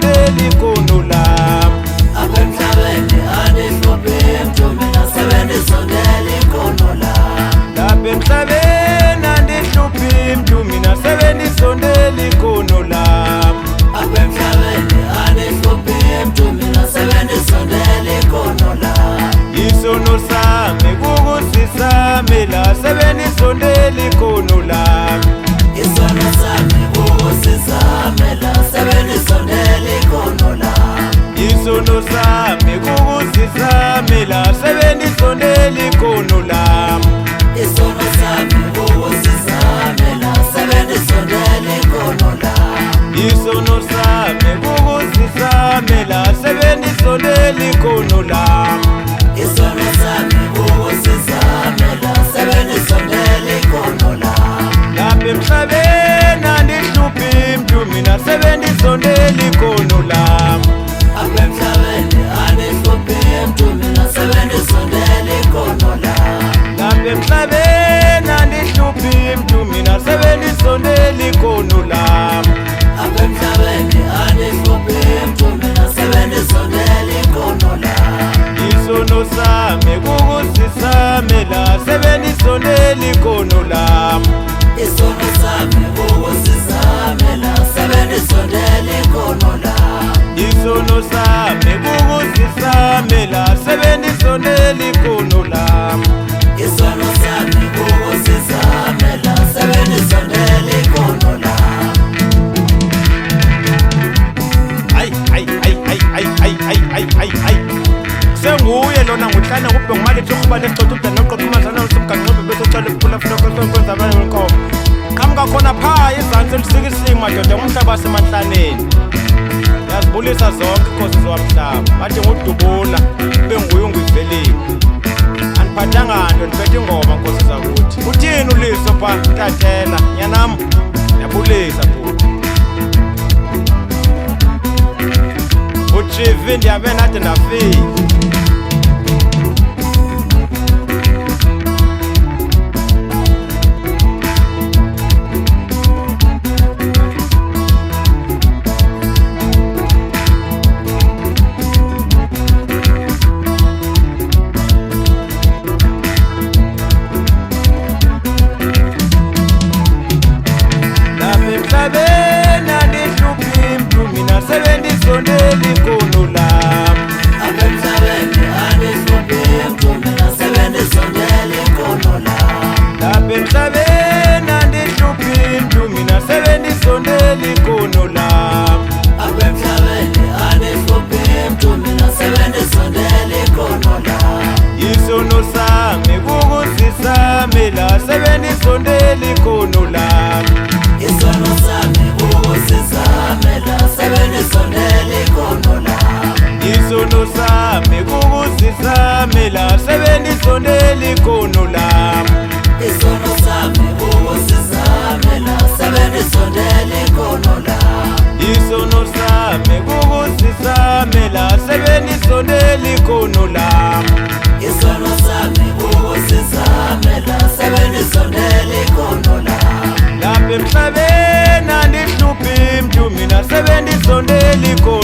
sondela ikhono lami. Apha emhlabeni andihluphi mntu mina sebendisondela ikhono lami. Lapha emhlabeni andihluphi mntu mina sebendisondela ikhono lami. Apha emhlabeni andihluphi mntu mina sebendisondela ikhono lami. Isono sami kukusisamela sebendisondela ikhono lami. Isono sami kukusisamela sebendisondela ikhono lami. Isono sami kukusisamela sebendisondela ikhono lami. Isono sami kukusisamela sebendisondela ikhono lami. Isono sami kukusisamela sebendisondela ikhono lami. Isono sami kukusisamela sebendisondela ikhono lami. Lapha emhlabeni andihluphi mntu mina sebendisondela ikhono lami. Apha emhlabeni andihluphi mntu mina sebendisondela ikhono lami. Lapha emhlabeni andihluphi mntu mina sebendisondela ikhono lami. Apha emhlabeni andihluphi mntu mina sebendisondela ikhono lami. Isono sami kukusisamela sebendisondela ikhono lami. Isono sami kukusisamela sebendisondela ikhono lami. Isono sami kukusisamela sebendisondela ikhono lami. Isono sami kukusisamela sebendisondela ikhono lami. Hayi senguye lona nguhlana ngubhongimali ehlokubala esixoxuda noqoqumazana nosomgaqobe besotshale kuphula kwenza abanye wenkomo qhamuka khona phaa izantsi elisikisiki madoda ngumhlaba wasemanhlaneni. Yazibulisa zonke inkosi zowamhlaba bathi ngudubula benguye ungizvelile. Andiphathanga nto ndiphethe ingoma nkosi zakuthi. Uthini uliso pha ntathela nyanam yabulisa futhi. Uchivi ndiyabe nathi ndafika. Emhlabeni andihluphi mntu mina sebendisondela ikhono lami. Apha emhlabeni andihluphi mntu mina sebendisondela ikhono lami. Lapha emhlabeni andihluphi mntu mina sebendisondela ikhono lami. Apha emhlabeni andihluphi mntu mina sebendisondela ikhono lami. Isono sami kukusisamela sebendisondela ikhono lami. Isono sami kukusisamela sebendisondela ikhono lami. Isono sami kukusisamela sebendisondela ikhono lami. Isono sami kukusisamela sebendisondela ikhono lami. Isono sami kukusisamela sebendisondela ikhono lami. Isono sami kukusisamela sebendisondela ikhono lami. Lapha emhlabeni andihluphi mntu mina sebendisondela ikhono